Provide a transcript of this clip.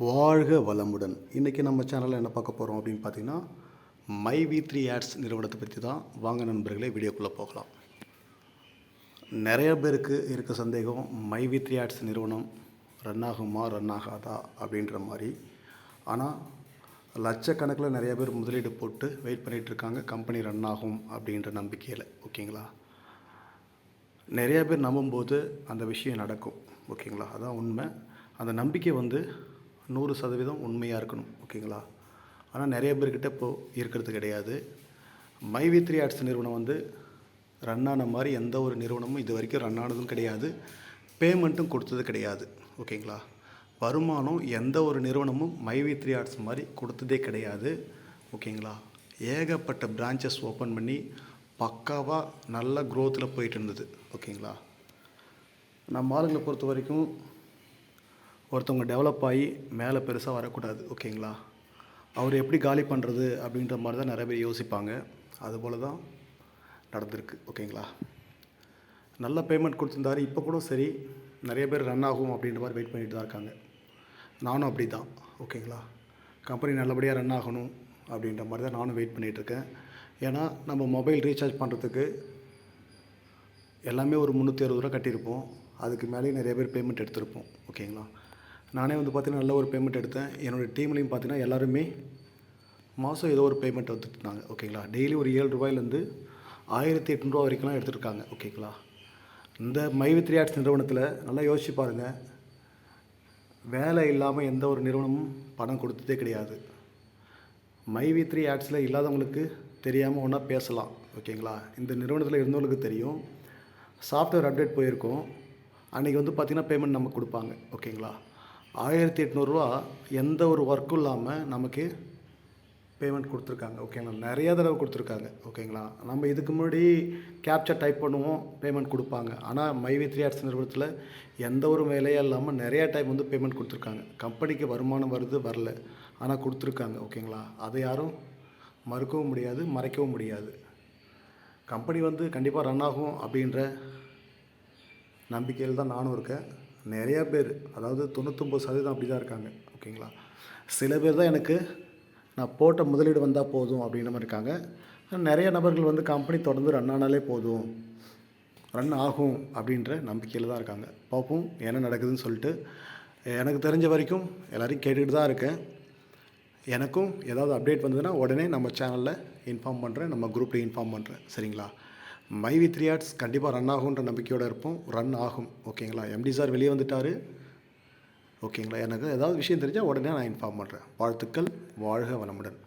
வாழ்க வளமுடன். இன்றைக்கி நம்ம சேனலில் என்ன பார்க்க போகிறோம் அப்படின்னு பார்த்தீங்கன்னா, மைவி3 ஆட்ஸ் நிறுவனத்தை பற்றி தான். வாங்க நண்பர்களே, வீடியோக்குள்ளே போகலாம். நிறைய பேருக்கு இருக்க சந்தேகம், மைவி3 ஆட்ஸ் நிறுவனம் ரன் ஆகுமா ரன் ஆகாதா அப்படின்ற மாதிரி. ஆனால் லட்சக்கணக்கில் நிறைய பேர் முதலீடு போட்டு வெயிட் பண்ணிகிட்ருக்காங்க, கம்பெனி ரன் ஆகும் அப்படின்ற நம்பிக்கையில். ஓகேங்களா, நிறைய பேர் நம்பும்போது அந்த விஷயம் நடக்கும். ஓகேங்களா, அதான் உண்மை. அந்த நம்பிக்கை 100% உண்மையாக இருக்கணும். ஓகேங்களா, ஆனால் நிறைய பேர்கிட்ட இப்போது இருக்கிறது கிடையாது. மைவி3 ஆட்ஸ் நிறுவனம் ரன் ஆன மாதிரி எந்த ஒரு நிறுவனமும் இது வரைக்கும் ரன் ஆனதும் கிடையாது, பேமெண்ட்டும் கொடுத்தது கிடையாது. ஓகேங்களா, வருமானம் எந்த ஒரு நிறுவனமும் மைவி3 ஆட்ஸ் மாதிரி கொடுத்ததே கிடையாது. ஓகேங்களா, ஏகப்பட்ட பிரான்ச்சஸ் ஓப்பன் பண்ணி பக்காவாக நல்ல க்ரோத்தில் போயிட்டு இருந்தது. ஓகேங்களா, நம்ம ஆளுங்களை பொறுத்த வரைக்கும் ஒருத்தவங்க டெவலப் ஆகி மேலே பெருசாக வரக்கூடாது. ஓகேங்களா, அவர் எப்படி காலி பண்ணுறது அப்படின்ற மாதிரி தான் நிறைய பேர் யோசிப்பாங்க. அதுபோல் தான் நடந்திருக்கு. ஓகேங்களா, நல்ல பேமெண்ட் கொடுத்துருந்தாரு. இப்போ கூட சரி, நிறைய பேர் ரன் ஆகும் அப்படின்ற மாதிரி வெயிட் பண்ணிட்டு தான் இருக்காங்க. நானும் அப்படி தான். ஓகேங்களா, கம்பெனி நல்லபடியாக ரன் ஆகணும் அப்படின்ற மாதிரி தான் நானும் வெயிட் பண்ணிகிட்ருக்கேன். ஏன்னா நம்ம மொபைல் ரீசார்ஜ் பண்ணுறதுக்கு எல்லாமே ஒரு 360 ரூபா கட்டியிருப்போம். அதுக்கு மேலேயும் நிறைய பேர் பேமெண்ட் எடுத்திருப்போம். ஓகேங்களா, நானே பார்த்திங்கன்னா நல்ல ஒரு பேமெண்ட் எடுத்தேன். என்னோடய டீம்லேயும் பார்த்திங்கன்னா எல்லாருமே மாதம் ஏதோ ஒரு பேமெண்ட் வந்துட்டுருந்தாங்க. ஓகேங்களா, டெய்லி ஒரு 7 ரூபாயிலேருந்து 1800 வரைக்கும்லாம் எடுத்துருக்காங்க. ஓகேங்களா, இந்த மைவி3 ஆட்ஸ் நிறுவனத்தில் நல்லா யோசிச்சு பாருங்கள், வேலை இல்லாமல் எந்த ஒரு நிறுவனமும் பணம் கொடுத்ததே கிடையாது. மைவி3 ஆட்ஸில் இல்லாதவங்களுக்கு தெரியாமல் ஒன்றா பேசலாம். ஓகேங்களா, இந்த நிறுவனத்தில் இருந்தவங்களுக்கு தெரியும். சாஃப்ட்வேர் அப்டேட் போயிருக்கோம், அன்றைக்கி பார்த்திங்கன்னா பேமெண்ட் நமக்கு கொடுப்பாங்க. ஓகேங்களா, 1800 ரூபா எந்த ஒரு ஒர்க்கும் இல்லாமல் நமக்கு பேமெண்ட் கொடுத்துருக்காங்க. ஓகேங்களா, நிறையா தடவை கொடுத்துருக்காங்க. ஓகேங்களா, நம்ம இதுக்கு முன்னாடி கேப்சர் டைப் பண்ணுவோம், பேமெண்ட் கொடுப்பாங்க. ஆனால் மைவி3 ஆட்ஸ் நிறுவனத்தில் எந்த ஒரு வேலையும் இல்லாமல் நிறையா டைம் பேமெண்ட் கொடுத்துருக்காங்க. கம்பெனிக்கு வருமானம் வருது வரல, ஆனால் கொடுத்துருக்காங்க. ஓகேங்களா, அதை யாரும் மறுக்கவும் முடியாது, மறைக்கவும் முடியாது. கம்பெனி கண்டிப்பாக ரன் ஆகும் அப்படின்ற நம்பிக்கையில் தான் நானும் இருக்கேன். நிறையா பேர், அதாவது 99% அப்படி தான் இருக்காங்க. ஓகேங்களா, சில பேர் தான் எனக்கு நான் போட்ட முதலீடு வந்தால் போதும் அப்படின்ற மாதிரி இருக்காங்க. நிறைய நபர்கள் கம்பெனி தொடர்ந்து ரன் ஆனாலே போதும், ரன் ஆகும் அப்படின்ற நம்பிக்கையில் தான் இருக்காங்க. பார்ப்போம் என்ன நடக்குதுன்னு சொல்லிட்டு. எனக்கு தெரிஞ்ச வரைக்கும் எல்லோரையும் கேட்டுக்கிட்டு தான் இருக்கேன். எனக்கும் ஏதாவது அப்டேட் வந்ததுன்னா உடனே நம்ம சேனலில் இன்ஃபார்ம் பண்ணுறேன், நம்ம குரூப்பில் இன்ஃபார்ம் பண்ணுறேன். சரிங்களா, மைவி3 ஆட்ஸ் கண்டிப்பாக ரன் ஆகுன்ற நம்பிக்கையோடு இருப்போம். ரன் ஆகும். ஓகேங்களா, எம்டி சார் வெளியே வந்துட்டார். ஓகேங்களா, எனக்கு ஏதாவது விஷயம் தெரிஞ்சால் உடனே நான் இன்ஃபார்ம் பண்ணுறேன். வாழ்த்துக்கள். வாழ்க வளமுடன்.